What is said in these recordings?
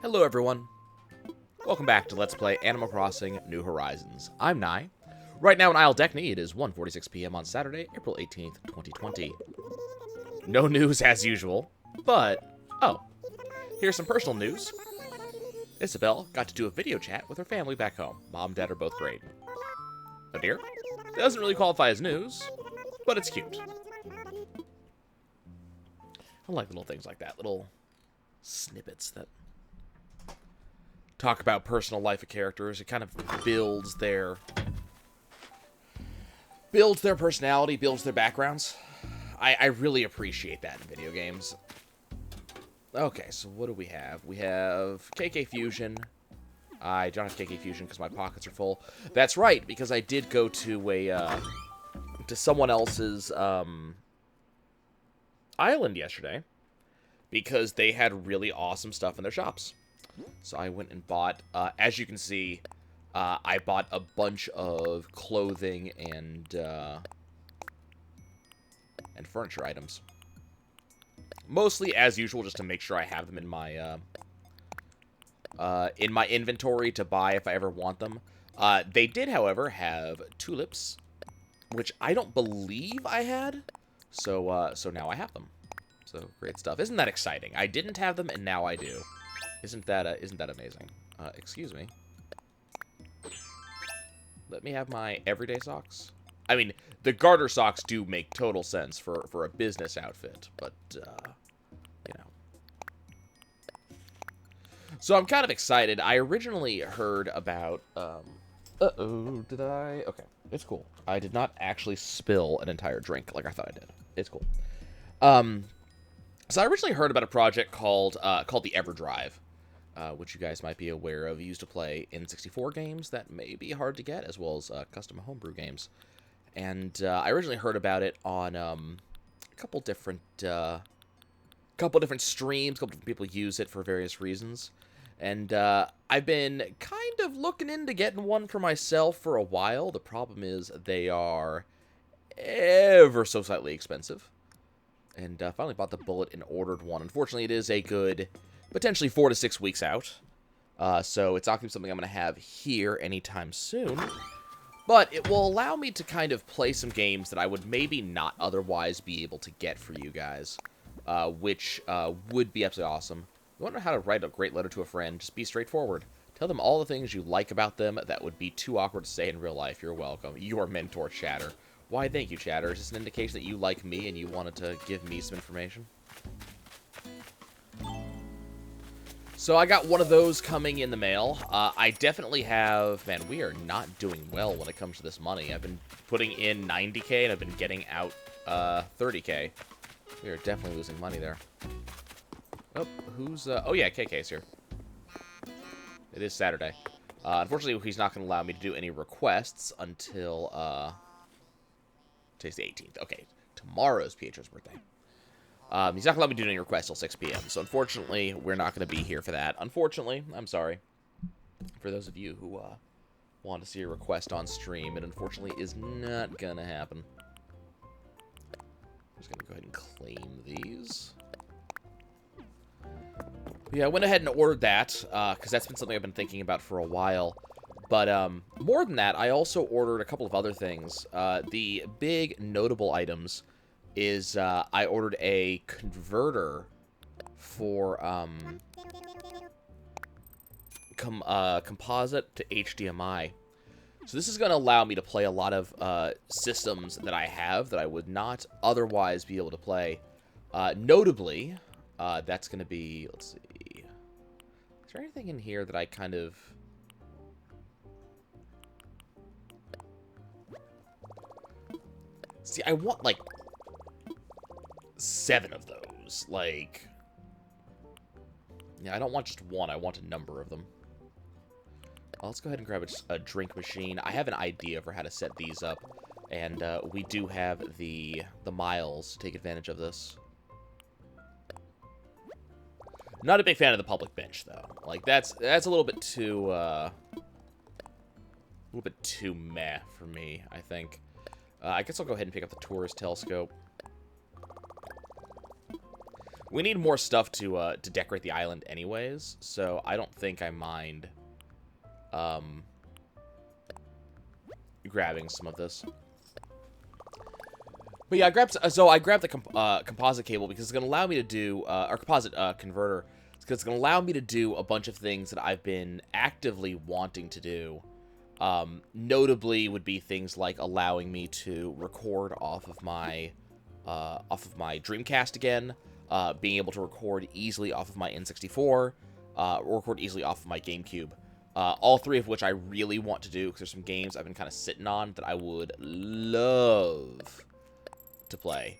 Hello everyone, welcome back to Let's Play Animal Crossing New Horizons. I'm Nye. Right now in Isle Deckney, it is 1:46 p.m. on Saturday, April 18th, 2020. No news as usual, but, here's some personal news. Isabel got to do a video chat with her family back home. Mom and Dad are both great. Oh dear, doesn't really qualify as news, but it's cute. I like little things like that, little snippets that talk about personal life of characters. It kind of builds their personality, builds their backgrounds. I really appreciate that in video games. Okay, so what do we have? We have KK Fusion. I don't have KK Fusion because my pockets are full. That's right, because I did go to to someone else's island yesterday because they had really awesome stuff in their shops. So I went and bought, as you can see, I bought a bunch of clothing and furniture items. Mostly, as usual, just to make sure I have them in my inventory to buy if I ever want them. They did, however, have tulips, which I don't believe I had. So now I have them. So great stuff. Isn't that exciting? I didn't have them, and now I do. Isn't that amazing? Excuse me. Let me have my everyday socks. I mean, the garter socks do make total sense for a business outfit, but, you know. So I'm kind of excited. I originally heard about, uh-oh, did I? Okay, it's cool. I did not actually spill an entire drink like I thought I did. It's cool. So I originally heard about a project called the EverDrive. Which you guys might be aware of. Used to play N64 games that may be hard to get, as well as custom homebrew games. And I originally heard about it on a couple different streams. A couple different people use it for various reasons. And I've been kind of looking into getting one for myself for a while. The problem is they are ever so slightly expensive. And finally bought the bullet and ordered one. Unfortunately, it is a good potentially 4 to 6 weeks out. So it's not going to be something I'm going to have here anytime soon. But it will allow me to kind of play some games that I would maybe not otherwise be able to get for you guys. Which would be absolutely awesome. You want to know how to write a great letter to a friend? Just be straightforward. Tell them all the things you like about them that would be too awkward to say in real life. You're welcome. Your mentor, Chatter. Why, thank you, Chatter. Is this an indication that you like me and you wanted to give me some information? So I got one of those coming in the mail. I definitely have... Man, we are not doing well when it comes to this money. I've been putting in 90k and I've been getting out 30k. We are definitely losing money there. Oh, who's... oh yeah, KK's here. It is Saturday. Unfortunately, he's not going to allow me to do any requests until... today's the 18th. Okay, tomorrow's Pietro's birthday. He's not going to let me do any requests till 6 p.m. So, unfortunately, we're not going to be here for that. Unfortunately, I'm sorry. For those of you who want to see a request on stream, it unfortunately is not going to happen. I'm just going to go ahead and claim these. Yeah, I went ahead and ordered that, because that's been something I've been thinking about for a while. But more than that, I also ordered a couple of other things. The big notable items is I ordered a converter for composite to HDMI. So this is going to allow me to play a lot of systems that I have that I would not otherwise be able to play. Notably, that's going to be, let's see, is there anything in here that I kind of... See, I want, like, 7 of those. Like, yeah, I don't want just one. I want a number of them. Well, let's go ahead and grab a drink machine. I have an idea for how to set these up. And we do have the miles to take advantage of this. Not a big fan of the public bench, though. Like, that's a little bit too, meh for me, I think. I guess I'll go ahead and pick up the tourist telescope. We need more stuff to decorate the island anyways, so I don't think I mind grabbing some of this. But yeah, I grabbed the composite cable because it's going to allow me to do, or composite converter, because it's going to allow me to do a bunch of things that I've been actively wanting to do. Notably would be things like allowing me to record off of my Dreamcast again, being able to record easily off of my N64, record easily off of my GameCube. All three of which I really want to do, because there's some games I've been kind of sitting on that I would love to play.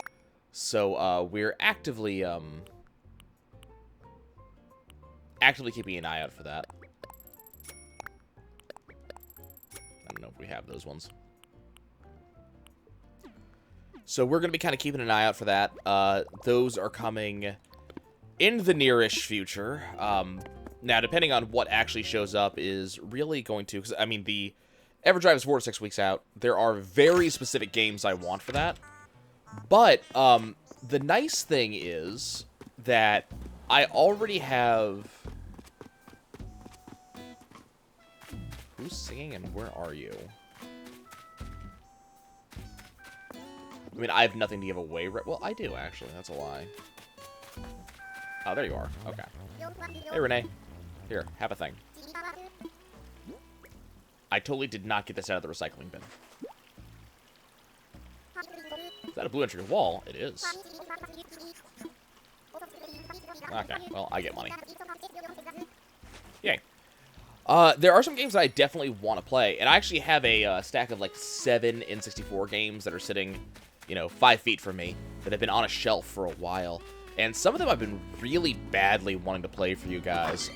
So, we're actively keeping an eye out for that. I don't know if we have those ones. So we're going to be kind of keeping an eye out for that. Those are coming in the nearish future. Now, depending on what actually shows up is really going to... Because, I mean, the EverDrive is 4 to 6 weeks out. There are very specific games I want for that. But the nice thing is that I already have... Who's singing and where are you? I mean, I have nothing to give away. Well, I do, actually. That's a lie. Oh, there you are. Okay. Hey, Renee. Here, have a thing. I totally did not get this out of the recycling bin. Is that a blue entry wall? It is. Okay, well, I get money. Yay. There are some games that I definitely want to play, and I actually have a stack of like 7 N64 games that are sitting, you know, 5 feet from me that have been on a shelf for a while. And some of them I've been really badly wanting to play for you guys.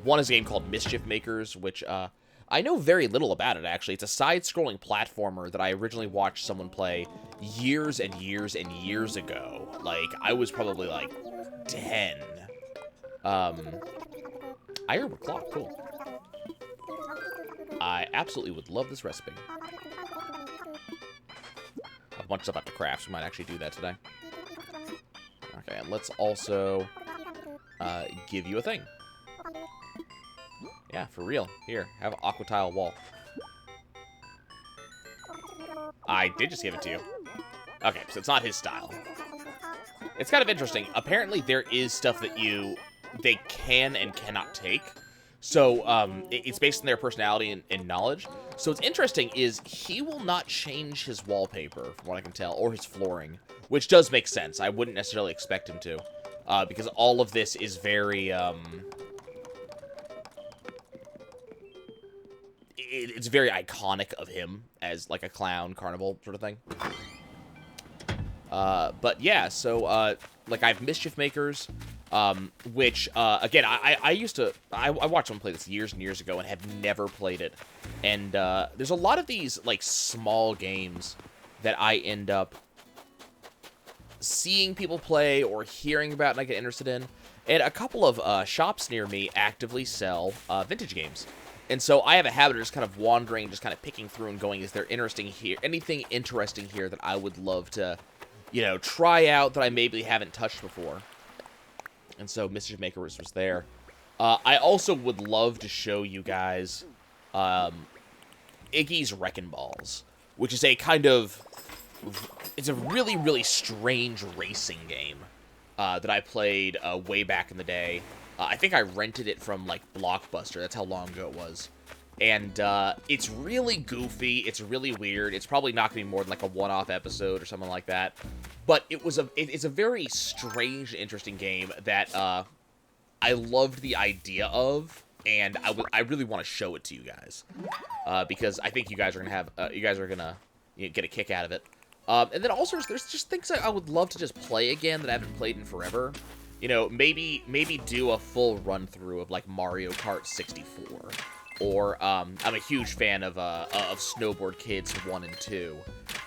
One is a game called Mischief Makers, which I know very little about it, actually. It's a side-scrolling platformer that I originally watched someone play years and years and years ago. Like, I was probably, like, 10. I hear a clock. Cool. I absolutely would love this recipe. A bunch of stuff I have to craft, so we might actually do that today. Okay, and let's also give you a thing. Yeah, for real. Here, have an aqua tile wall. I did just give it to you. Okay, so it's not his style. It's kind of interesting. Apparently, there is stuff that they can and cannot take. So, it's based on their personality and knowledge. So, what's interesting is he will not change his wallpaper, from what I can tell, or his flooring. Which does make sense. I wouldn't necessarily expect him to. Because all of this is very, it's very iconic of him as, like, a clown carnival sort of thing. But, yeah, so, like, I have Mischief Makers, which, again, I watched someone play this years and years ago and have never played it. And, there's a lot of these, like, small games that I end up seeing people play or hearing about and I get interested in. And a couple of shops near me actively sell vintage games. And so I have a habit of just kind of wandering, just kind of picking through and going, is there anything interesting here that I would love to, you know, try out that I maybe haven't touched before. And so Mischief Makers was there. I also would love to show you guys Iggy's Wrecking Balls, which is a kind of... It's a really, really strange racing game that I played way back in the day. I think I rented it from, like, Blockbuster. That's how long ago it was. And it's really goofy. It's really weird. It's probably not going to be more than, like, a one-off episode or something like that. But it's a very strange and interesting game that I loved the idea of. And I really want to show it to you guys. Because I think you guys are going to get a kick out of it. And then also, there's just things I would love to just play again that I haven't played in forever. You know, maybe do a full run-through of, like, Mario Kart 64. Or, I'm a huge fan of Snowboard Kids 1 and 2.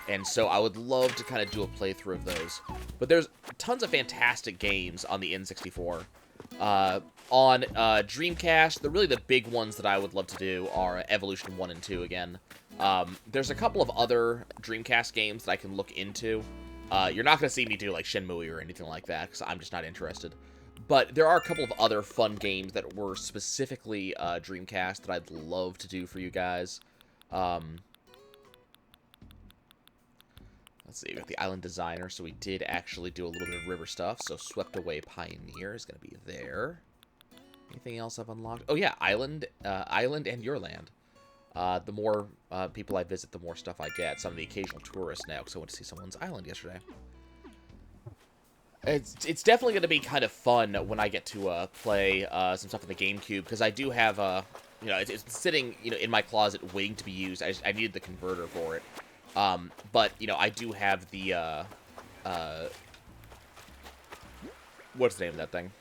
And so I would love to kind of do a playthrough of those. But there's tons of fantastic games on the N64. On Dreamcast, the big ones that I would love to do are Evolution 1 and 2 again. There's a couple of other Dreamcast games that I can look into. You're not going to see me do, like, Shenmue or anything like that, because I'm just not interested. But there are a couple of other fun games that were specifically Dreamcast that I'd love to do for you guys. Let's see, we got the Island Designer, so we did actually do a little bit of river stuff. So Swept Away Pioneer is going to be there. Anything else I've unlocked? Oh yeah, Island and Your Land. The more people I visit, the more stuff I get. So I'm the occasional tourist now, because I went to see someone's island yesterday. It's definitely going to be kind of fun when I get to play some stuff on the GameCube, because I do have you know, it's sitting, you know, in my closet waiting to be used. I needed the converter for it. But, you know, I do have the, what's the name of that thing?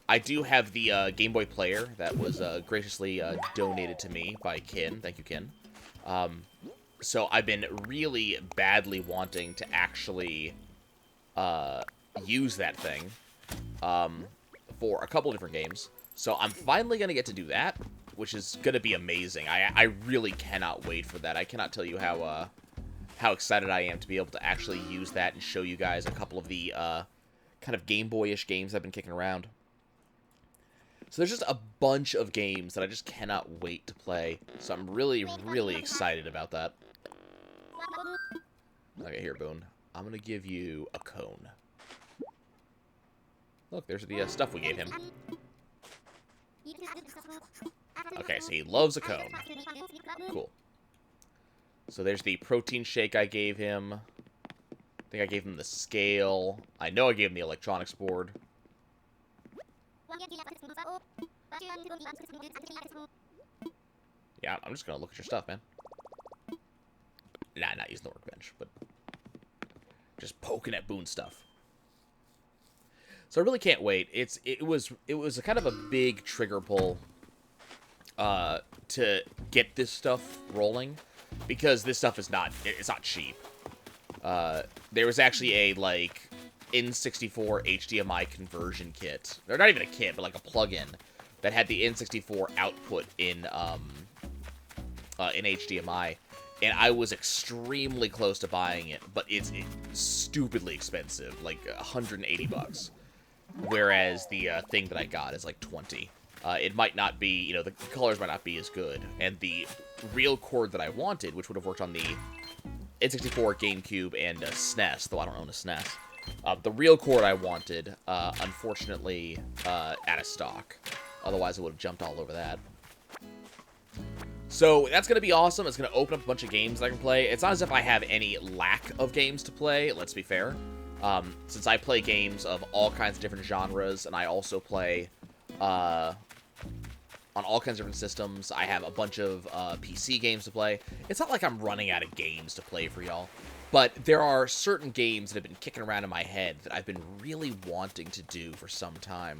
I do have the Game Boy Player that was graciously donated to me by Kin. Thank you, Kin. So I've been really badly wanting to actually use that thing for a couple different games. So I'm finally going to get to do that, which is going to be amazing. I really cannot wait for that. I cannot tell you how excited I am to be able to actually use that and show you guys a couple of the kind of Game Boy-ish games I've been kicking around. So there's just a bunch of games that I just cannot wait to play. So I'm really, really excited about that. Okay, here, Boone. I'm going to give you a cone. Look, there's the stuff we gave him. Okay, so he loves a cone. Cool. So there's the protein shake I gave him. I think I gave him the scale. I know I gave him the electronics board. Yeah, I'm just gonna look at your stuff, man. Nah, not using the workbench, but just poking at Boone's stuff. So I really can't wait. It was a kind of a big trigger pull to get this stuff rolling, because this stuff is it's not cheap. There was actually a like N64 HDMI conversion kit, or not even a kit, but like a plugin that had the N64 output in HDMI, and I was extremely close to buying it, but it's stupidly expensive, like $180, whereas the thing that I got is like 20. It might not be, you know, the colors might not be as good, and the real cord that I wanted, which would have worked on the N64, GameCube, and SNES, though I don't own a SNES. The real cord I wanted, unfortunately, out of stock. Otherwise, I would have jumped all over that. So, that's going to be awesome. It's going to open up a bunch of games that I can play. It's not as if I have any lack of games to play, let's be fair. Since I play games of all kinds of different genres, and I also play on all kinds of different systems. I have a bunch of PC games to play. It's not like I'm running out of games to play for y'all. But there are certain games that have been kicking around in my head that I've been really wanting to do for some time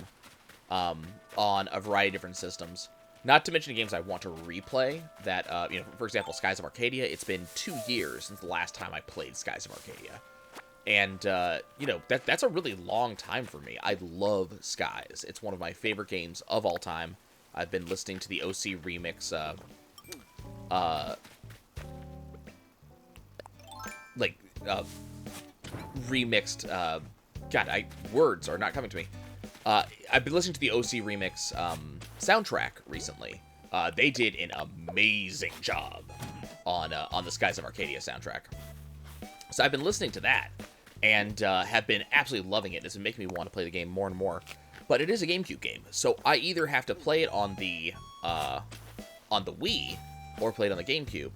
on a variety of different systems. Not to mention games I want to replay that, you know, for example, Skies of Arcadia. It's been 2 years since the last time I played Skies of Arcadia. And, you know, that's a really long time for me. I love Skies. It's one of my favorite games of all time. I've been listening to the OC remix, remixed, God, words are not coming to me. I've been listening to the OC remix, soundtrack recently. They did an amazing job on the Skies of Arcadia soundtrack. So I've been listening to that, and have been absolutely loving it. It's been making me want to play the game more and more. But it is a GameCube game, so I either have to play it on the Wii or play it on the GameCube.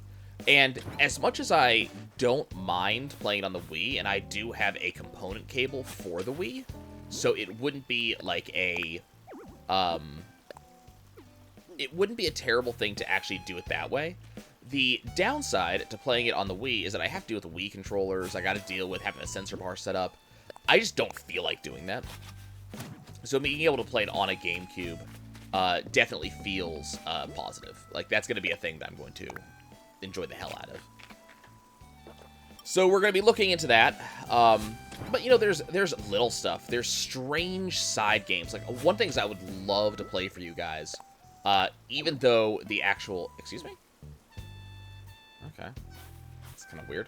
And as much as I don't mind playing it on the Wii, and I do have a component cable for the Wii, so it wouldn't be like it wouldn't be a terrible thing to actually do it that way. The downside to playing it on the Wii is that I have to deal with the Wii controllers. I got to deal with having a sensor bar set up. I just don't feel like doing that. So being able to play it on a GameCube definitely feels positive. Like, that's going to be a thing that I'm going to enjoy the hell out of. So we're going to be looking into that. But, you know, there's little stuff. There's strange side games. Like, one thing is I would love to play for you guys, even though the actual... Excuse me? Okay. That's kind of weird.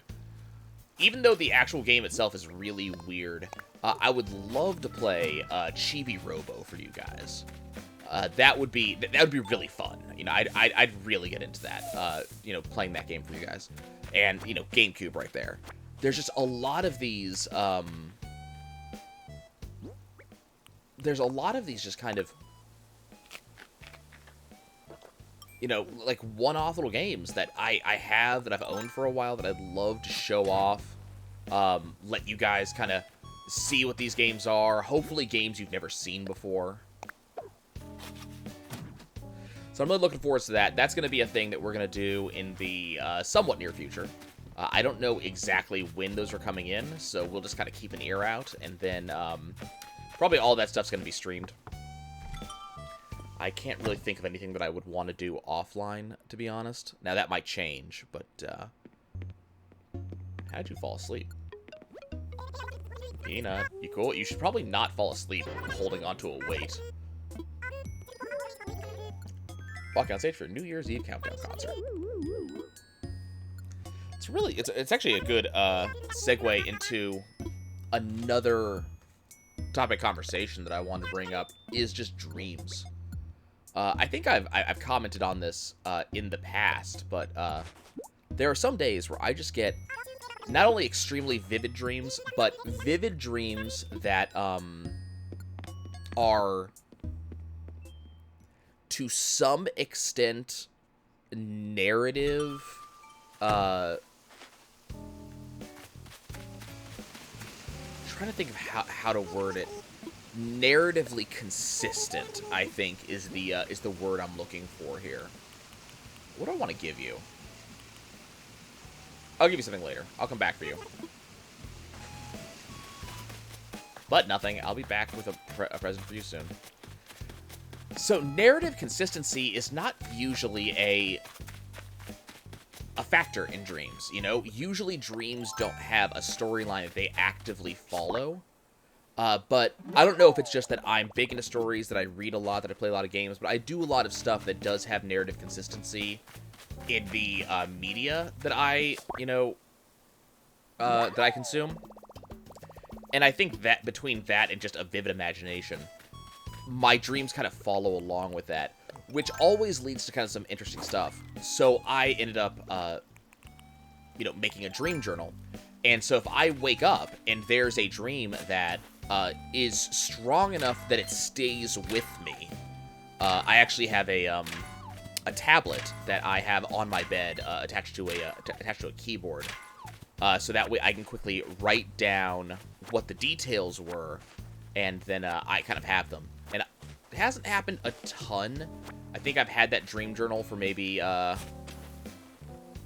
even though the actual game itself is really weird, I would love to play Chibi Robo for you guys. That would be really fun. You know, I'd really get into that. You know, playing that game for you guys, and you know, GameCube right there. There's just a lot of these. There's a lot of these just kind of, you know, like one-off little games that I have, that I've owned for a while, that I'd love to show off. Let you guys kind of see what these games are. Hopefully games you've never seen before. So I'm really looking forward to that. That's going to be a thing that we're going to do in the somewhat near future. I don't know exactly when those are coming in, so we'll just kind of keep an ear out, and then probably all that stuff's going to be streamed. I can't really think of anything that I would want to do offline, to be honest. Now, that might change, but how'd you fall asleep? Peanut, you cool? You should probably not fall asleep holding onto a weight. Walking on stage for a New Year's Eve countdown concert. It's really, it's actually a good segue into another topic conversation that I wanted to bring up, is just dreams. I think I've commented on this in the past, but there are some days where I just get not only extremely vivid dreams, but vivid dreams that are to some extent narrative trying to think of how to word it. Narratively consistent, I think, is the word I'm looking for here. What do I want to give you? I'll give you something later. I'll come back for you. But nothing. I'll be back with a present for you soon. So narrative consistency is not usually a factor in dreams, you know? Usually dreams don't have a storyline that they actively follow. But I don't know if it's just that I'm big into stories, that I read a lot, that I play a lot of games, but I do a lot of stuff that does have narrative consistency in the media that I, you know, that I consume. And I think that between that and just a vivid imagination, my dreams kind of follow along with that, which always leads to kind of some interesting stuff. So I ended up, you know, making a dream journal. And so if I wake up and there's a dream that is strong enough that it stays with me, I actually have a tablet that I have on my bed attached to a keyboard, so that way I can quickly write down what the details were, and then I kind of have them. And it hasn't happened a ton. I think I've had that dream journal for maybe a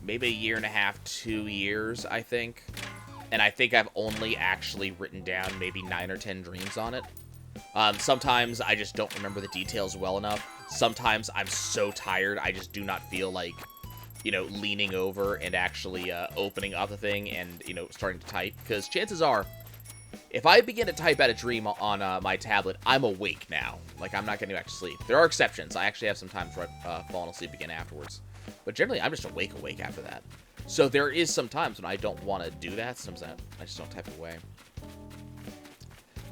year and a half, 2 years, I think. And I think I've only actually written down maybe 9 or 10 dreams on it. Sometimes I just don't remember the details well enough. Sometimes I'm so tired, I just do not feel like, you know, leaning over and actually opening up the thing and, you know, starting to type. Because chances are, if I begin to type out a dream on my tablet, I'm awake now. Like, I'm not getting back to sleep. There are exceptions. I actually have some times where I've fallen asleep again afterwards. But generally, I'm just awake after that. So there is some times when I don't want to do that. Sometimes I just don't type it away.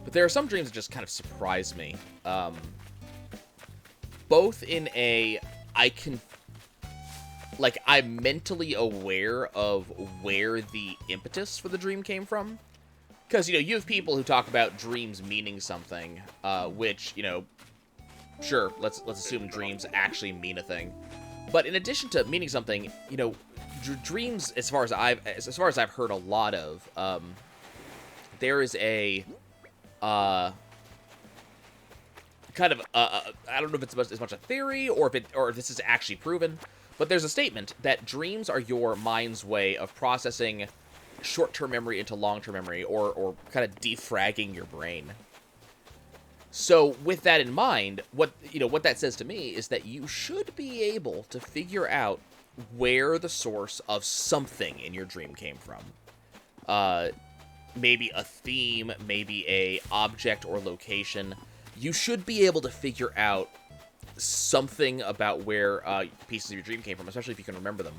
But there are some dreams that just kind of surprise me. Both in a, I'm mentally aware of where the impetus for the dream came from. Because, you know, you have people who talk about dreams meaning something, which, you know, sure, let's assume dreams actually mean a thing. But in addition to meaning something, you know, dreams, as far as I've heard a lot of, there is a kind of I don't know if it's as much a theory or if this is actually proven, but there's a statement that dreams are your mind's way of processing short-term memory into long-term memory, or kind of defragging your brain. So with that in mind, what that says to me is that you should be able to figure out where the source of something in your dream came from. Maybe a theme, maybe a object or location. You should be able to figure out something about where pieces of your dream came from, especially if you can remember them.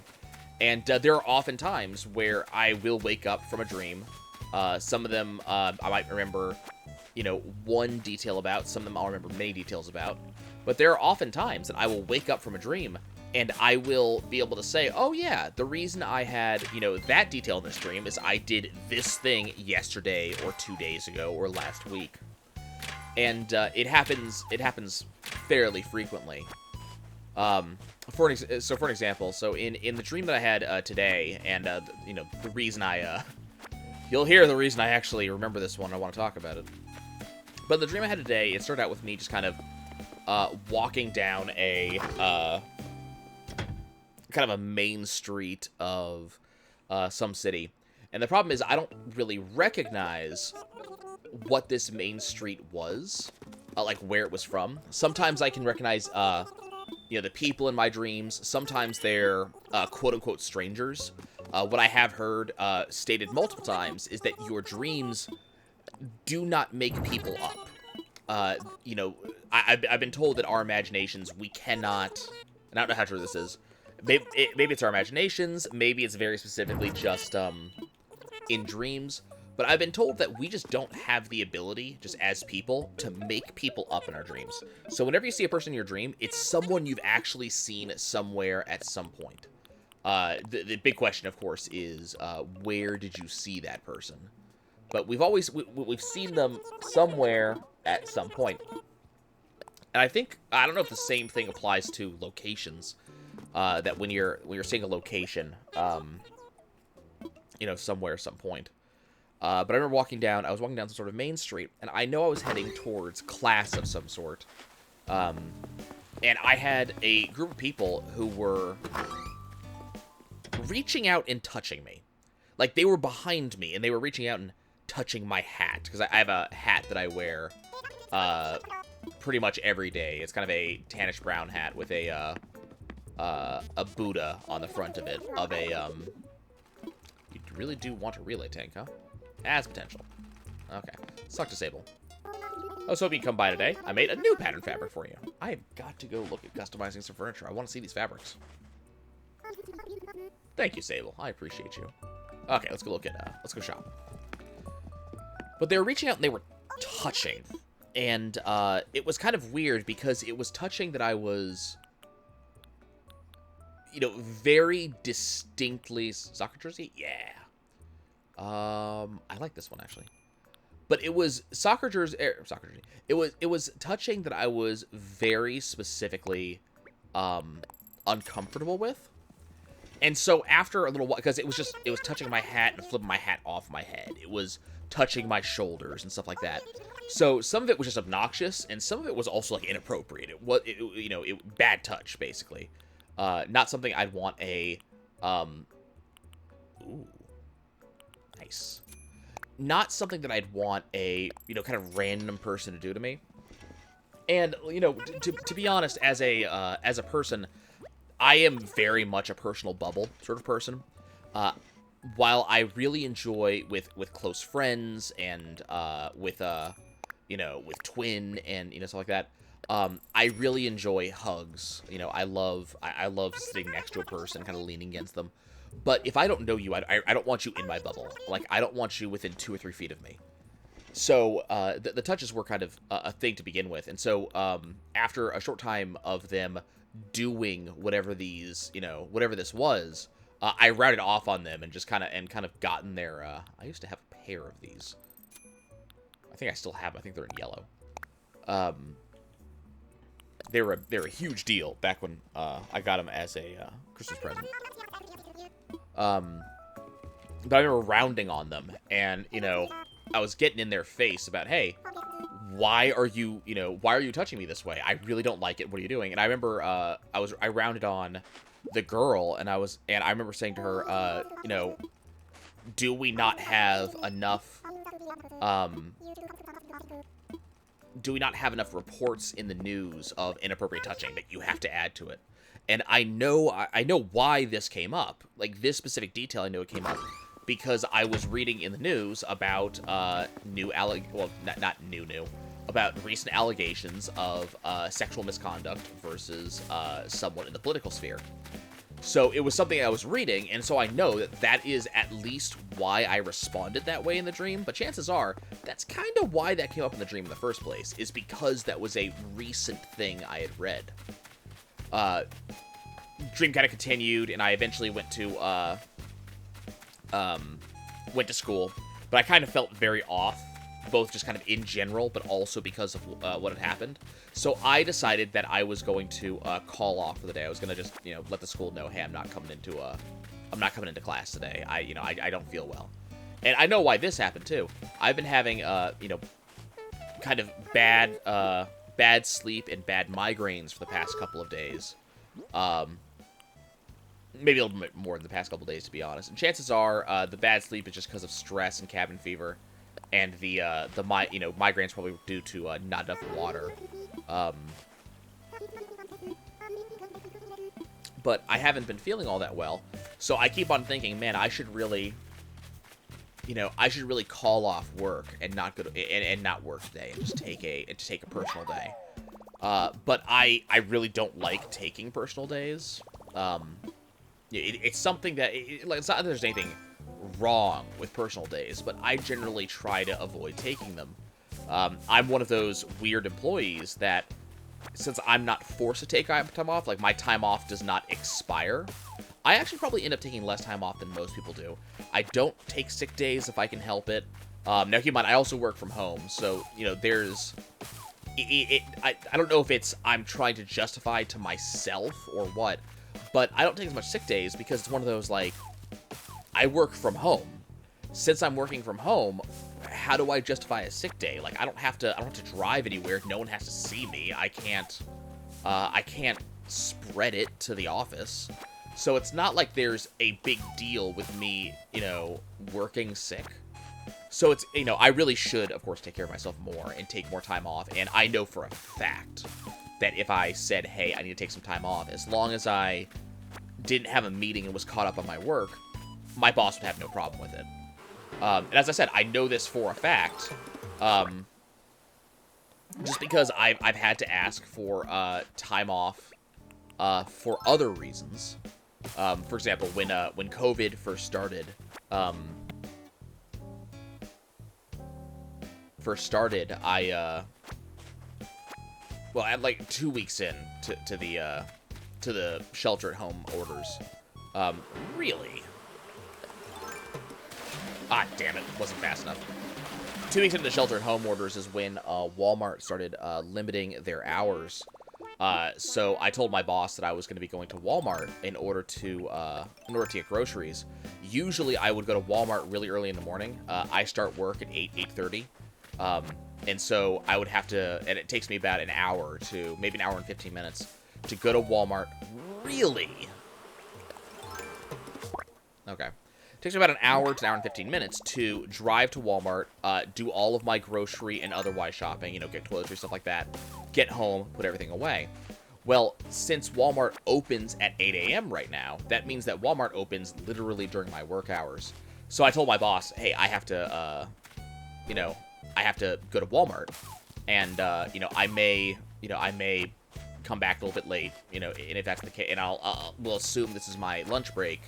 And there are often times where I will wake up from a dream. Some of them I might remember, one detail about. Some of them I'll remember many details about. But there are often times that I will wake up from a dream and I will be able to say, oh yeah, the reason I had, that detail in this dream is I did this thing yesterday or 2 days ago or last week. And it happens fairly frequently. For an example, so in the dream that I had today, and the reason you'll hear the reason I actually remember this one. I want to talk about it. But the dream I had today, it started out with me just kind of walking down a kind of a main street of some city, and the problem is I don't really recognize what this main street was, like where it was from. Sometimes I can recognize the people in my dreams. Sometimes they're quote-unquote strangers. What I have heard stated multiple times is that your dreams do not make people up. I've been told that our imaginations, we cannot, and I don't know how true this is, maybe it's our imaginations, maybe it's very specifically just in dreams, but I've been told that we just don't have the ability, just as people, to make people up in our dreams. So whenever you see a person in your dream, it's someone you've actually seen somewhere at some point. The big question, of course, is where did you see that person? But we've seen them somewhere at some point. And I don't know if the same thing applies to locations. That when you're seeing a location, somewhere at some point. But I remember I was walking down some sort of main street, and I know I was heading towards class of some sort. And I had a group of people who were reaching out and touching me. Like, they were behind me, and they were reaching out and touching my hat, because I have a hat that I wear pretty much every day. It's kind of a tannish brown hat with a Buddha on the front of it, you really do want a relay tank, huh? Has potential. Okay. Suck to Sable. I was hoping you'd come by today. I made a new pattern fabric for you. I have got to go look at customizing some furniture. I want to see these fabrics. Thank you, Sable. I appreciate you. Okay, let's go let's go shop. But they were reaching out and they were touching. And it was kind of weird because it was touching that I was, very distinctly... Soccer jersey? Yeah. I like this one, actually. But it was soccer jersey. It was touching that I was very specifically uncomfortable with. And so after a little while, because it was touching my hat and flipping my hat off my head. It was touching my shoulders and stuff like that. So some of it was just obnoxious, and some of it was also like inappropriate. It was, bad touch, basically. Not something I'd want a, ooh, nice. Not something that I'd want a, kind of random person to do to me. And, to be honest, as a person, I am very much a personal bubble sort of person. While I really enjoy with close friends and, with twin and, stuff like that, I really enjoy hugs. I love sitting next to a person, kind of leaning against them. But if I don't know you, I don't want you in my bubble. Like, I don't want you within 2 or 3 feet of me. So, the touches were kind of a thing to begin with. And so, after a short time of them doing whatever this was, I routed off on them and just kind of gotten their, I used to have a pair of these. I think I still have them. I think they're in yellow. They were a huge deal back when I got them as a Christmas present. But I remember rounding on them, and I was getting in their face about, hey, why are you touching me this way? I really don't like it. What are you doing? And I remember I rounded on the girl, and I remember saying to her, do we not have enough reports in the news of inappropriate touching that you have to add to it? And I know why this came up. Like, this specific detail, I know it came up because I was reading in the news about about recent allegations of sexual misconduct versus someone in the political sphere. So it was something I was reading, and so I know that that is at least why I responded that way in the dream, but chances are, that's kind of why that came up in the dream in the first place, is because that was a recent thing I had read. Dream kind of continued, and I eventually went to school, but I kind of felt very off, both just kind of in general, but also because of what had happened. So I decided that I was going to call off for the day. I was going to just, let the school know, hey, I'm not coming into class today. I don't feel well. And I know why this happened too. I've been having, kind of bad sleep and bad migraines for the past couple of days. Maybe a little bit more than the past couple of days, to be honest. And chances are, the bad sleep is just because of stress and cabin fever, and the migraines probably due to not enough water. But I haven't been feeling all that well, so I keep on thinking, man, I should really call off work and not go to, and not work today and just take a personal day. But I really don't like taking personal days. It's something that it's not that there's anything wrong with personal days, but I generally try to avoid taking them. I'm one of those weird employees that, since I'm not forced to take time off, like my time off does not expire, I actually probably end up taking less time off than most people do. I don't take sick days if I can help it. Now keep in mind, I also work from home, so, there's... I don't know if it's I'm trying to justify to myself or what, but I don't take as much sick days because it's one of those, like, I work from home. Since I'm working from home, how do I justify a sick day? Like, I don't have to drive anywhere. No one has to see me. I can't spread it to the office. So it's not like there's a big deal with me, working sick. So it's, I really should, of course, take care of myself more and take more time off. And I know for a fact that if I said, hey, I need to take some time off, as long as I didn't have a meeting and was caught up on my work, my boss would have no problem with it. And as I said, I know this for a fact, just because I've had to ask for time off for other reasons. For example, when COVID first started, at like 2 weeks in to the shelter-at-home orders, really. Ah, damn it, wasn't fast enough. 2 weeks into the shelter-at-home orders is when Walmart started limiting their hours. So I told my boss that I was going to be going to Walmart in order to get groceries. Usually I would go to Walmart really early in the morning. I start work at 8:30. And so I would have to, and it takes me about an hour or two, maybe an hour and 15 minutes, to go to Walmart. Really? Okay. It takes me about an hour to an hour and 15 minutes to drive to Walmart, do all of my grocery and otherwise shopping, get toiletries, stuff like that, get home, put everything away. Well, since Walmart opens at 8 a.m. right now, that means that Walmart opens literally during my work hours. So I told my boss, hey, I have to go to Walmart, and, I may come back a little bit late, and if that's the case, and we'll assume this is my lunch break.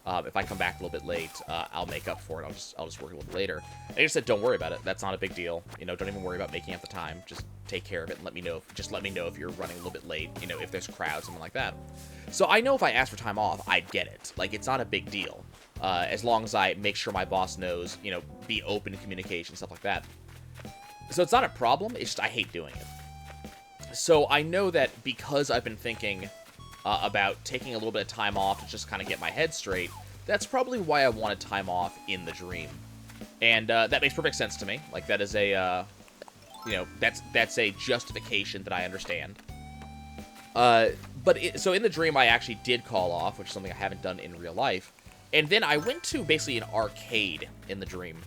If I come back a little bit late, I'll make up for it. I'll just work a little bit later. And he just said, don't worry about it. That's not a big deal. Don't even worry about making up the time. Just take care of it and let me know if you're running a little bit late, if there's crowds, something like that. So I know if I ask for time off, I'd get it. Like, it's not a big deal. As long as I make sure my boss knows, be open to communication, stuff like that. So it's not a problem. It's just I hate doing it. So I know that because I've been thinking about taking a little bit of time off to just kind of get my head straight, that's probably why I wanted time off in the dream. And that makes perfect sense to me. Like, that is a, that's a justification that I understand. So in the dream, I actually did call off, which is something I haven't done in real life. And then I went to basically an arcade in the dream.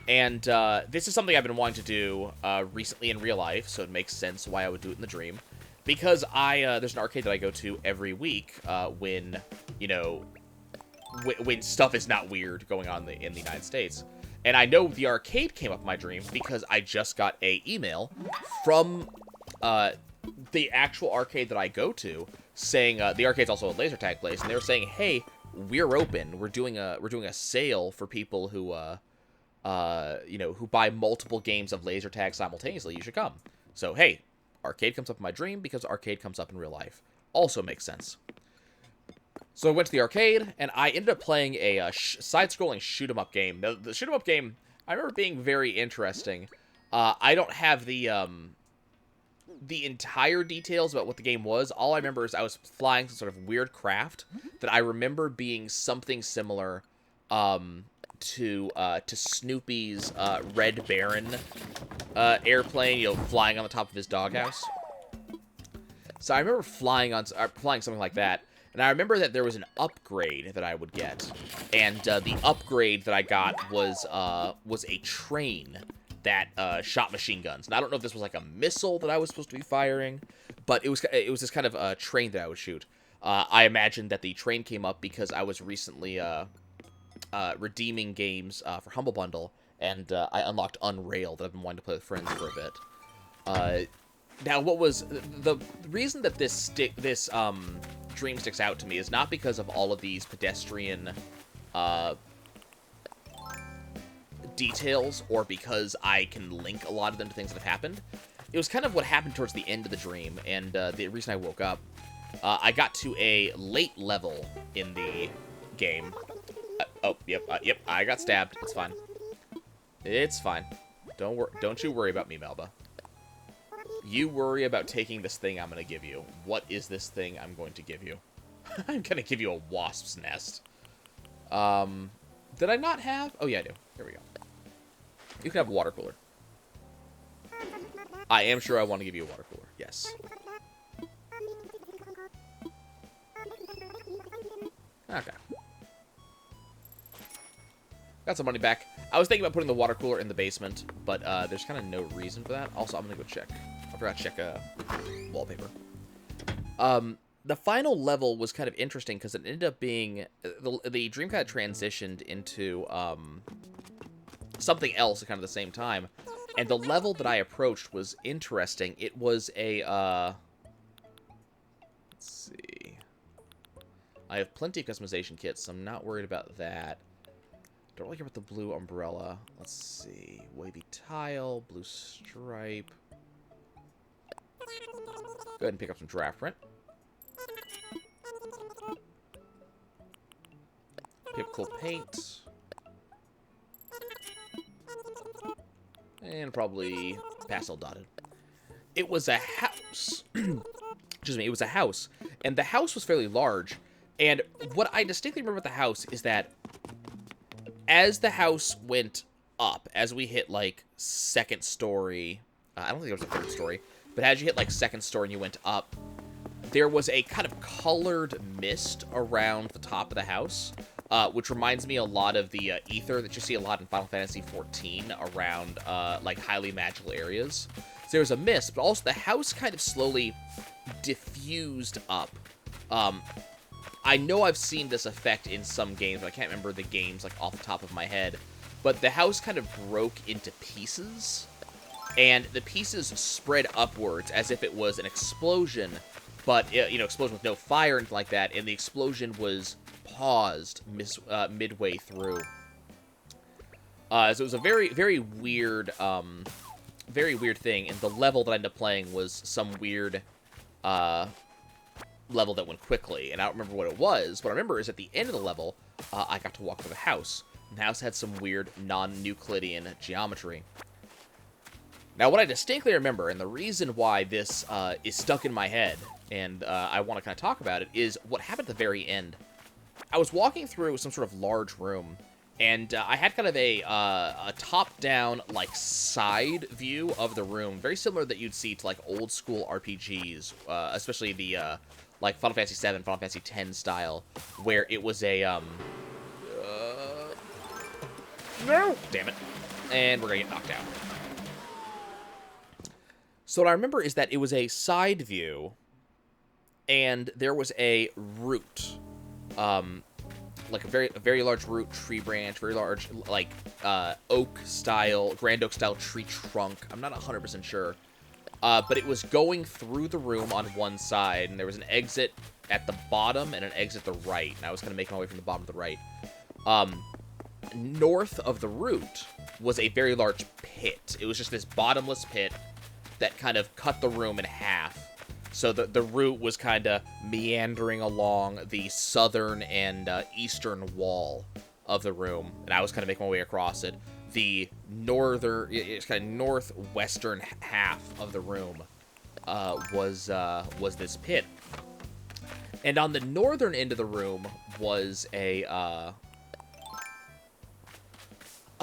And this is something I've been wanting to do recently in real life, so it makes sense why I would do it in the dream. Because there's an arcade that I go to every week when, when stuff is not weird going on in the United States. And I know the arcade came up in my dream because I just got an email from the actual arcade that I go to saying the arcade's also a laser tag place, and they were saying, "Hey, we're open. We're doing a sale for people who who buy multiple games of laser tag simultaneously. You should come." So hey, arcade comes up in my dream because arcade comes up in real life. Also makes sense. So I went to the arcade, and I ended up playing a side-scrolling shoot-'em-up game. The shoot-'em-up game, I remember being very interesting. I don't have the entire details about what the game was. All I remember is I was flying some sort of weird craft that I remember being something similar to Snoopy's Red Baron airplane, flying on the top of his doghouse. So I remember flying something like that. And I remember that there was an upgrade that I would get, and the upgrade that I got was a train that shot machine guns. And I don't know if this was like a missile that I was supposed to be firing, but it was this kind of a train that I would shoot. I imagine that the train came up because I was recently redeeming games for Humble Bundle, and I unlocked Unrail that I've been wanting to play with friends for a bit. Now, what was the reason that this dream sticks out to me is not because of all of these pedestrian details, or because I can link a lot of them to things that have happened. It was kind of what happened towards the end of the dream, and the reason I woke up. I got to a late level in the game. Yep, I got stabbed. It's fine. It's fine. Don't you worry about me, Melba. You worry about taking this thing I'm going to give you. What is this thing I'm going to give you? I'm going to give you a wasp's nest. Did I not have? Oh, yeah, I do. Here we go. You can have a water cooler. I am sure I want to give you a water cooler. Yes. Okay. Got some money back. I was thinking about putting the water cooler in the basement, but there's kind of no reason for that. Also, I'm going to go check. I forgot to check wallpaper. The final level was kind of interesting because it ended up being... The dream kind of transitioned into something else at kind of the same time. And the level that I approached was interesting. It was a... let's see. I have plenty of customization kits, so I'm not worried about that. Don't really care about the blue umbrella. Let's see. Wavy tile, blue stripe. Go ahead and pick up some draft print. Pick up cool paint. And probably pastel dotted. It was a house. Excuse me, it was a house. And the house was fairly large. And what I distinctly remember about the house is that as the house went up, as we hit, like, second story, I don't think there was a third story, but as you hit, like, second story and you went up, there was a kind of colored mist around the top of the house, which reminds me a lot of the ether that you see a lot in Final Fantasy XIV around, like, highly magical areas. So there was a mist, but also the house kind of slowly diffused up. I know I've seen this effect in some games, but I can't remember the games, like, off the top of my head. But the house kind of broke into pieces, and the pieces spread upwards as if it was an explosion, but, explosion with no fire or anything like that, and the explosion was paused midway through. So it was a very, very weird thing, and the level that I ended up playing was some weird, level that went quickly, and I don't remember what it was. What I remember is at the end of the level, I got to walk through the house. And the house had some weird non-Euclidean geometry. Now, what I distinctly remember, and the reason why this is stuck in my head, and I want to kind of talk about it, is what happened at the very end. I was walking through some sort of large room, and I had kind of a top-down, like, side view of the room, very similar that you'd see to, like, old-school RPGs, especially the, like, Final Fantasy VII, Final Fantasy X style, where it was a, no! Damn it. And we're gonna get knocked out. So what I remember is that it was a side view, and there was a root, like a very large root, tree branch, very large, like, oak style, grand oak style tree trunk. I'm not 100% sure. but it was going through the room on one side, and there was an exit at the bottom and an exit at the right, and I was kind of making my way from the bottom to the right. North of the route was a very large pit. It was just this bottomless pit that kind of cut the room in half. So the route was kind of meandering along the southern and eastern wall of the room, and I was kind of making my way across it. The it's kind of northwestern half of the room was this pit, and on the northern end of the room was a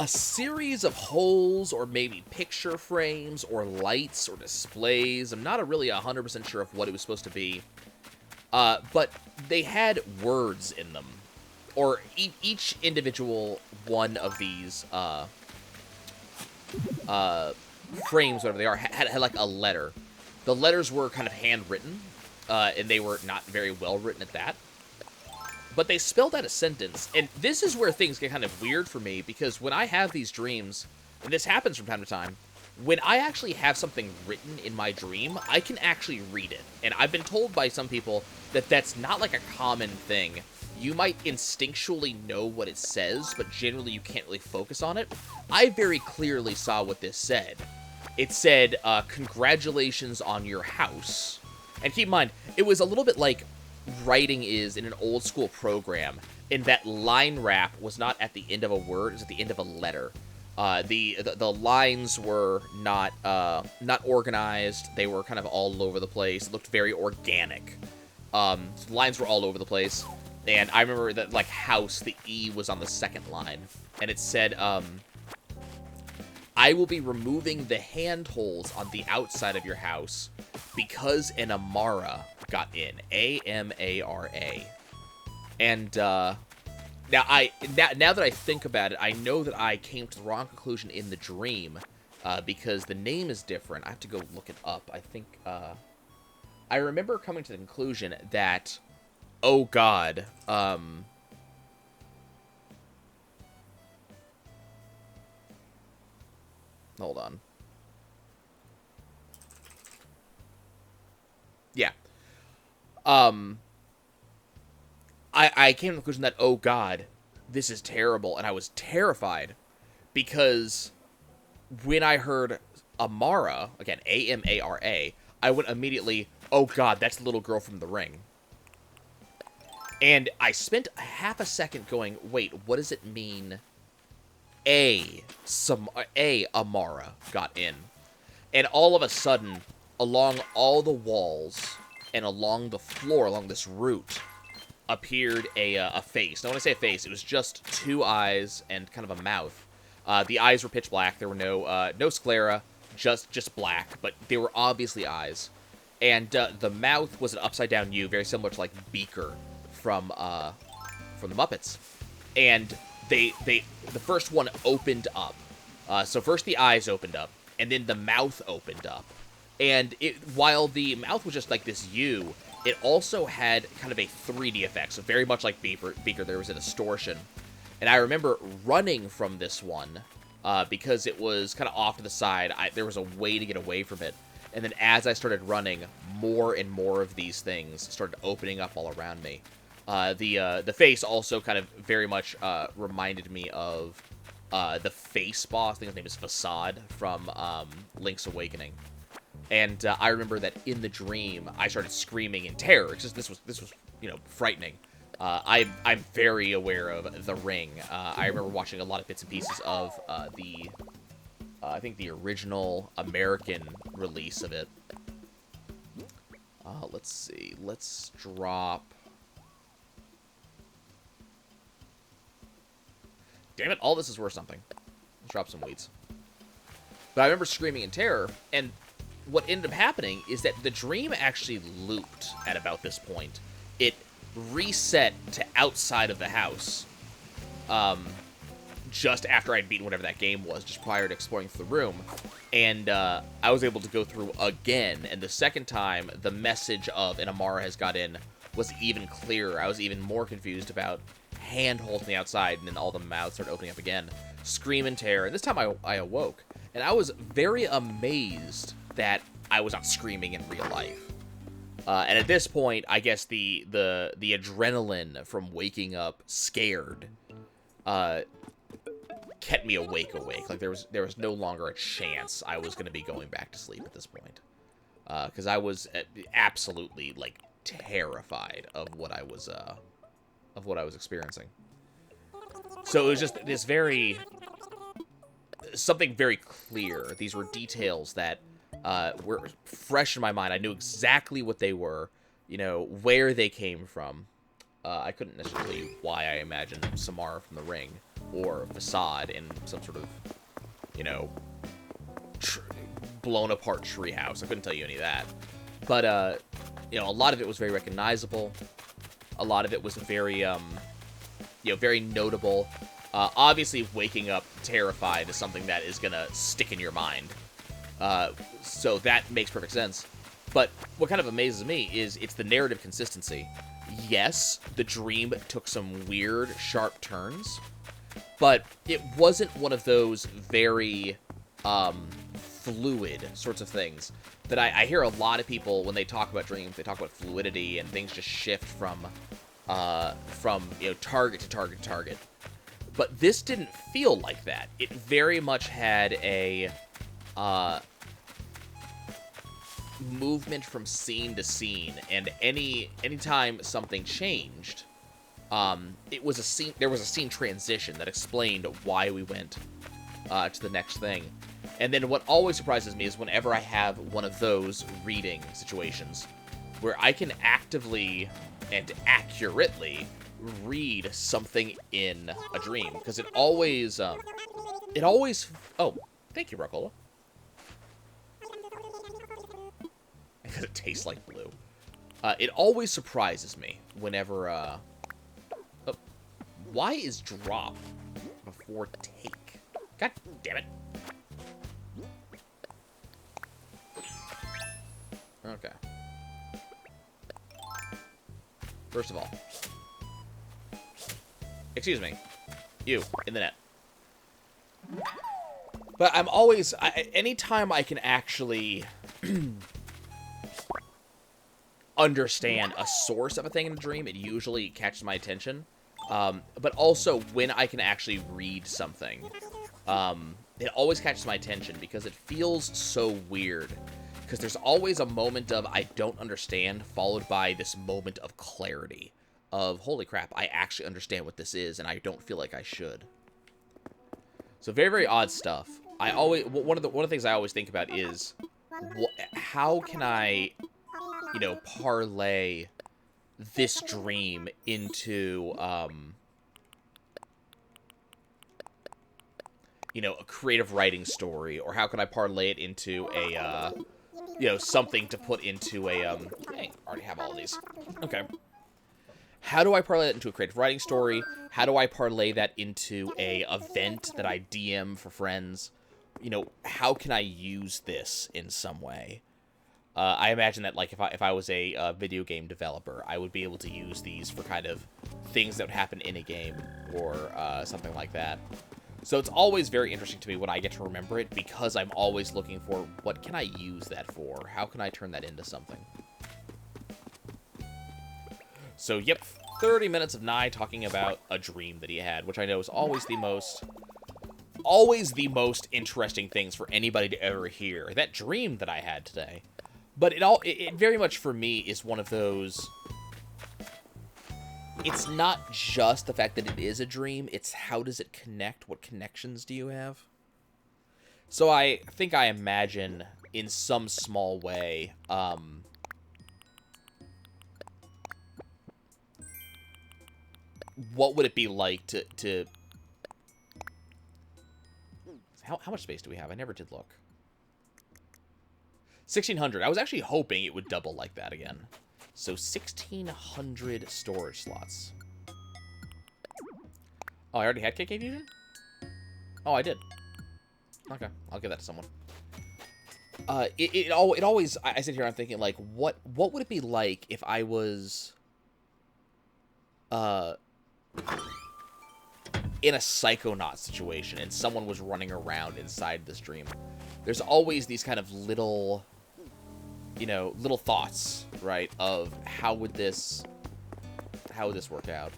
series of holes, or maybe picture frames, or lights, or displays. I'm not really 100% sure of what it was supposed to be, but they had words in them, or each individual one of these frames, whatever they are, had like a letter. The letters were kind of handwritten, and they were not very well written at that. But they spelled out a sentence, and this is where things get kind of weird for me, because when I have these dreams, and this happens from time to time, when I actually have something written in my dream, I can actually read it. And I've been told by some people that that's not like a common thing. You might instinctually know what it says, but generally you can't really focus on it. I very clearly saw what this said. It said, congratulations on your house. And keep in mind, it was a little bit like writing is in an old school program, in that line wrap was not at the end of a word, it was at the end of a letter. The lines were not organized. They were kind of all over the place. It looked very organic. So the lines were all over the place. And I remember that, like, house, the E was on the second line. And it said, I will be removing the handholds on the outside of your house because an Amara got in. A-M-A-R-A. And, now that I think about it, I know that I came to the wrong conclusion in the dream, because the name is different. I have to go look it up. I think, I remember coming to the conclusion that, oh god, hold on. Yeah. I came to the conclusion that, oh god, this is terrible, and I was terrified, because when I heard Amara, again, A-M-A-R-A, I went immediately, oh god, that's the little girl from The Ring. And I spent half a second going, wait, what does it mean? Amara got in. And all of a sudden, along all the walls and along the floor, along this route, appeared a face. Now, when I say a face, it was just two eyes and kind of a mouth. The eyes were pitch black. There were no sclera, just black, but they were obviously eyes. And the mouth was an upside-down U, very similar to, like, Beaker from the Muppets. And the first one opened up. So first the eyes opened up, and then the mouth opened up. And while the mouth was just like this U, it also had kind of a 3D effect. So very much like Beaker, there was a distortion. And I remember running from this one, because it was kind of off to the side. There was a way to get away from it. And then as I started running, more and more of these things started opening up all around me. The face also kind of very much reminded me of the face boss. I think his name is Facade from Link's Awakening. And I remember that in the dream, I started screaming in terror. It's just this was frightening. I'm very aware of The Ring. I remember watching a lot of bits and pieces of I think the original American release of it. Let's see. Let's drop. Damn it! All this is worth something. Let's drop some weeds. But I remember screaming in terror, and what ended up happening is that the dream actually looped at about this point. It reset to outside of the house, just after I'd beaten whatever that game was, just prior to exploring through the room, and I was able to go through again, and the second time, the message of an Amara has got in was even clearer. I was even more confused about hand holding the outside, and then all the mouths started opening up again. Scream in terror, and this time I awoke, and I was very amazed that I was not screaming in real life. And at this point, I guess the adrenaline from waking up scared kept me awake. Like there was no longer a chance I was going to be going back to sleep at this point, because I was absolutely like terrified of what I was experiencing. So it was just this something very clear. These were details that were fresh in my mind. I knew exactly what they were, where they came from. I couldn't necessarily tell you why I imagined Samara from The Ring or Facade in some sort of, blown apart treehouse. I couldn't tell you any of that. But, a lot of it was very recognizable. A lot of it was very, very notable. Obviously, waking up terrified is something that is going to stick in your mind. So that makes perfect sense. But what kind of amazes me is it's the narrative consistency. Yes, the dream took some weird, sharp turns, but it wasn't one of those very fluid sorts of things that I hear a lot of people, when they talk about dreams, they talk about fluidity and things just shift from target to target to target. But this didn't feel like that. It very much had a movement from scene to scene, and anytime something changed, there was a scene transition that explained why we went to the next thing. And then what always surprises me is whenever I have one of those reading situations where I can actively and accurately read something in a dream, because it always oh, thank you, Rockola. Because it tastes like blue. It always surprises me whenever, oh, why is drop before take? God damn it. Okay. First of all, excuse me, you in the net. But I'm always, anytime I can actually understand a source of a thing in a dream, it usually catches my attention. But also when I can actually read something, it always catches my attention because it feels so weird. Because there's always a moment of I don't understand, followed by this moment of clarity of holy crap, I actually understand what this is, and I don't feel like I should. So very, very odd stuff. One of the things I always think about is how can I, parlay this dream into a creative writing story, or how can I parlay it into a something to put into a, dang, I already have all of these. Okay. How do I parlay that into a creative writing story? How do I parlay that into a event that I DM for friends? How can I use this in some way? I imagine that, like, if I was a video game developer, I would be able to use these for kind of things that would happen in a game or something like that. So it's always very interesting to me when I get to remember it, because I'm always looking for, what can I use that for? How can I turn that into something? So, yep, 30 minutes of Nye talking about a dream that he had, which I know is always the most interesting things for anybody to ever hear. That dream that I had today. But it very much, for me, is one of those... It's not just the fact that it is a dream, it's how does it connect? What connections do you have? So I think I imagine, in some small way, what would it be like to... How much space do we have? I never did look. 1,600. I was actually hoping it would double like that again. So 1,600 storage slots. Oh, I already had KK Fusion? Oh, I did. Okay, I'll give that to someone. It always, I sit here, I'm thinking, like, what would it be like if I was in a Psychonaut situation and someone was running around inside this dream? There's always these kind of little you know, little thoughts, right, of how would this work out.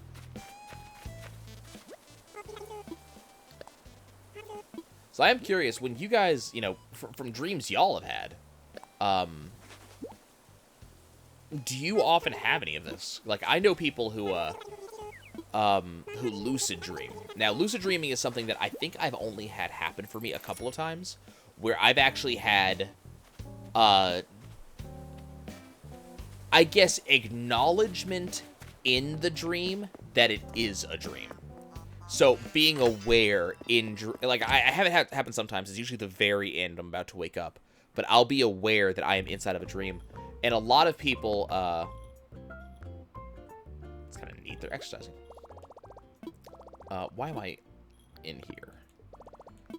So I am curious, when you guys, you know, from dreams y'all have had, do you often have any of this? Like, I know people who lucid dream. Now, lucid dreaming is something that I think I've only had happen for me a couple of times, where I've actually had, I guess, acknowledgement in the dream that it is a dream. So, being aware like, I have it happen sometimes. It's usually the very end. I'm about to wake up. But I'll be aware that I am inside of a dream. And a lot of people, it's kind of neat. They're exercising. Why am I in here?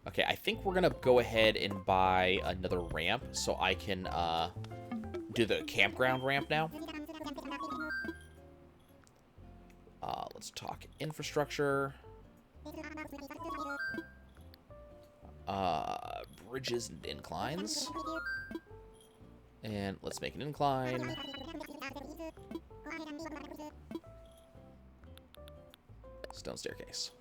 Okay, I think we're going to go ahead and buy another ramp so I can, do the campground ramp now. Let's talk infrastructure. Bridges and inclines. And let's make an incline. Stone staircase.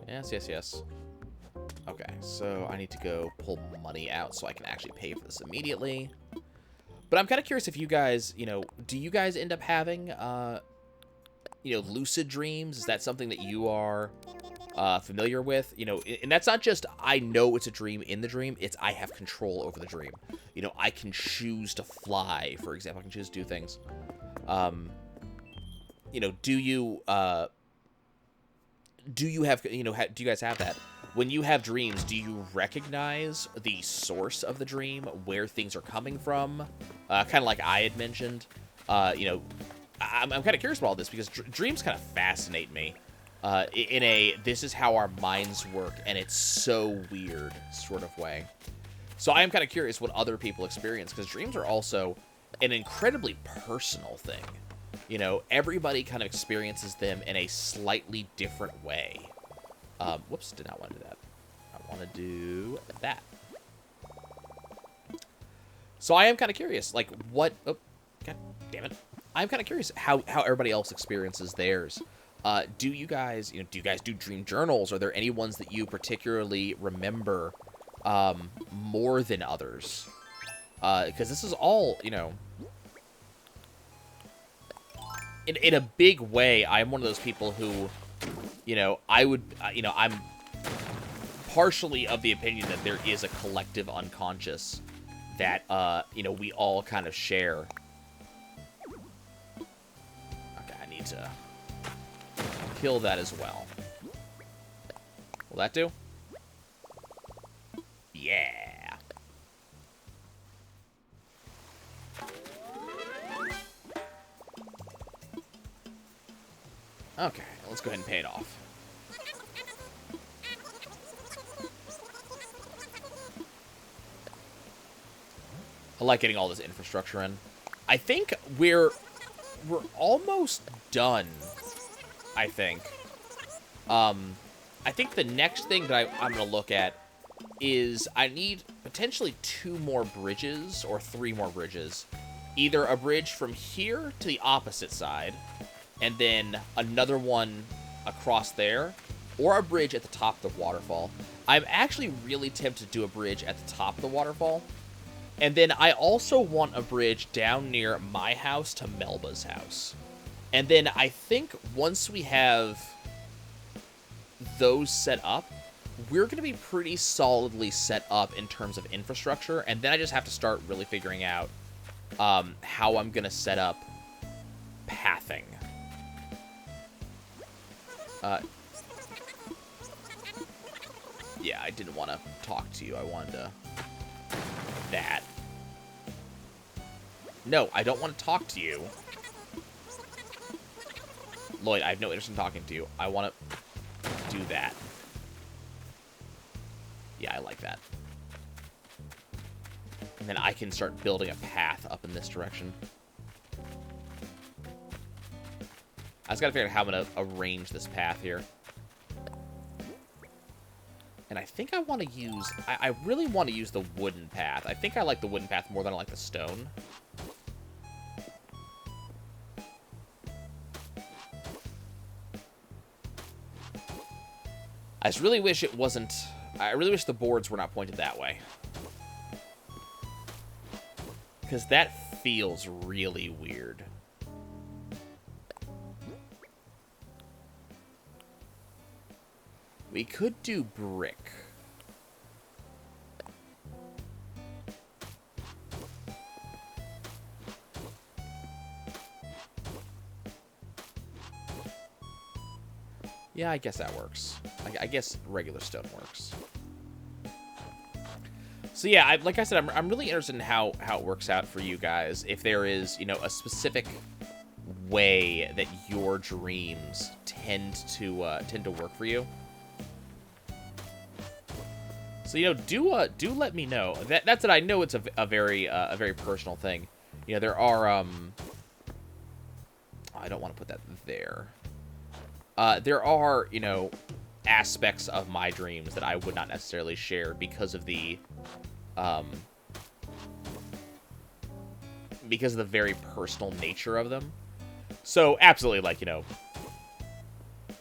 Yes, yes, yes. Okay, so I need to go pull money out so I can actually pay for this immediately. But I'm kind of curious if you guys, you know, do you guys end up having, you know, lucid dreams? Is that something that you are familiar with? You know, and that's not just I know it's a dream in the dream. It's I have control over the dream. You know, I can choose to fly, for example. I can choose to do things. You know, do you have, you know, do you guys have that? When you have dreams, do you recognize the source of the dream, where things are coming from? Kind of like I had mentioned. You know, I'm kind of curious about all this because dreams kind of fascinate me in a this is how our minds work, and it's so weird sort of way. So I am kind of curious what other people experience, because dreams are also an incredibly personal thing. You know, everybody kind of experiences them in a slightly different way. Whoops, did not want to do that. I want to do that. So I am kind of curious, like, what... Oh, god damn it. I'm kind of curious how everybody else experiences theirs. Do you guys, you know, do dream journals? Are there any ones that you particularly remember more than others? Because this is all, you know... In a big way, I'm one of those people who... You know, I'm partially of the opinion that there is a collective unconscious that, you know, we all kind of share. Okay, I need to kill that as well. Will that do? Yeah. Okay, let's go ahead and pay it off. I like getting all this infrastructure in. I think we're almost done, I think. I think the next thing that I'm going to look at is I need potentially 2 more bridges or 3 more bridges. Either a bridge from here to the opposite side, and then another one across there, or a bridge at the top of the waterfall. I'm actually really tempted to do a bridge at the top of the waterfall. And then I also want a bridge down near my house to Melba's house. And then I think once we have those set up, we're going to be pretty solidly set up in terms of infrastructure. And then I just have to start really figuring out how I'm going to set up pathing. Yeah, I didn't want to talk to you. I wanted to... that. No, I don't want to talk to you. Lloyd, I have no interest in talking to you. I want to do that. Yeah, I like that. And then I can start building a path up in this direction. I just gotta figure out how I'm gonna arrange this path here. And I think I want to use... I really want to use the wooden path. I think I like the wooden path more than I like the stone. I just really wish it wasn't... I really wish the boards were not pointed that way. Because that feels really weird. We could do brick. Yeah, I guess that works. I guess regular stone works. So yeah, like I said, I'm really interested in how it works out for you guys. If there is, you know, a specific way that your dreams tend to work for you. So, you know, do let me know. That's it. I know it's a very personal thing. You know, there are I don't want to put that there. There are, you know, aspects of my dreams that I would not necessarily share because of the very personal nature of them. So, absolutely, like, you know,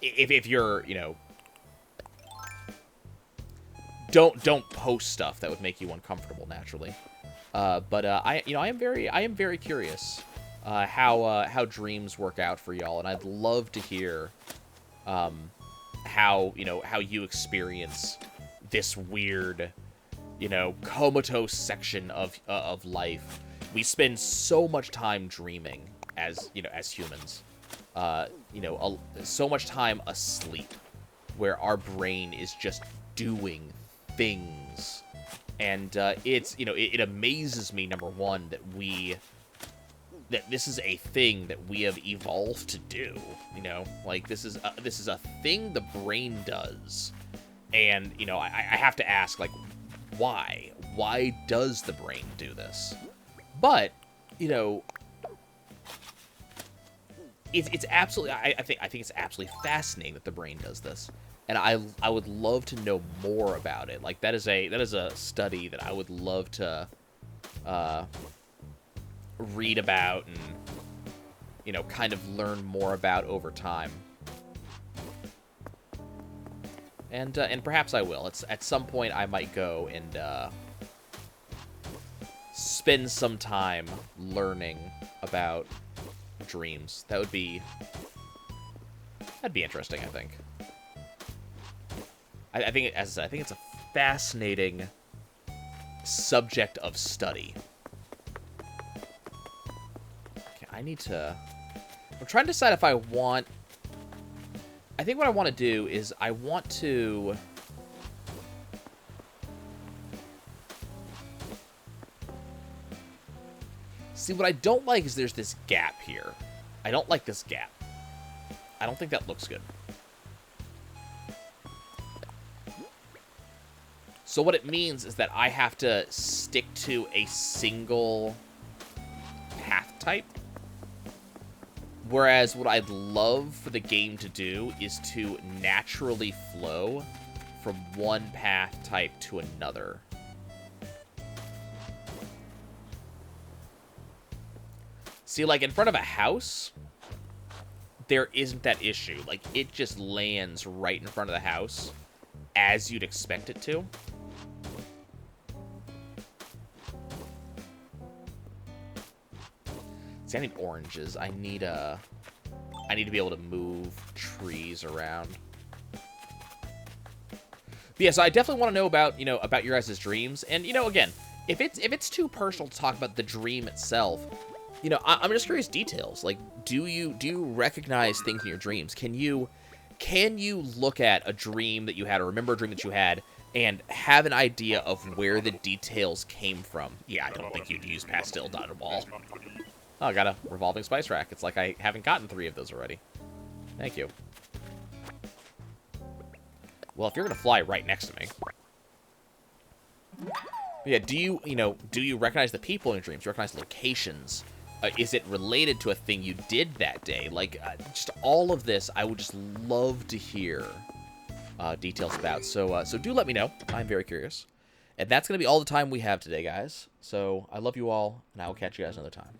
if you're, you know, don't post stuff that would make you uncomfortable naturally. But I am very curious how dreams work out for y'all, and I'd love to hear how you experience this weird, you know, comatose section of life. We spend so much time dreaming as humans. So much time asleep, where our brain is just doing things, and it amazes me, number one, that this is a thing that we have evolved to do. You know, like this is a thing the brain does, and you know, I have to ask, like, why does the brain do this? But you know, it's absolutely, I think it's absolutely fascinating that the brain does this. And I would love to know more about it. Like, that is a study that I would love to read about and, you know, kind of learn more about over time. And perhaps I will. At some point I might go and spend some time learning about dreams. That'd be interesting, I think. I think it's a fascinating subject of study. Okay, I'm trying to decide if I want... I think what I want to do is I want to... See, what I don't like is there's this gap here. I don't like this gap. I don't think that looks good. So what it means is that I have to stick to a single path type. Whereas what I'd love for the game to do is to naturally flow from one path type to another. See, like, in front of a house, there isn't that issue. Like, it just lands right in front of the house as you'd expect it to. See, I need oranges. I need to be able to move trees around. But yeah, so I definitely want to know about, you know, about your guys' dreams. And, you know, again, if it's too personal to talk about the dream itself, you know, I'm just curious details. Like, do you recognize things in your dreams? Can you look at a dream that you had, or remember a dream that you had, and have an idea of where the details came from? Yeah, I don't think you'd use pastel dotted wall. Oh, I got a revolving spice rack. It's like I haven't gotten 3 of those already. Thank you. Well, if you're gonna fly right next to me. Yeah, do you recognize the people in your dreams? Do you recognize locations? Is it related to a thing you did that day? Like, just all of this, I would just love to hear details about. So do let me know. I'm very curious. And that's going to be all the time we have today, guys. So I love you all, and I will catch you guys another time.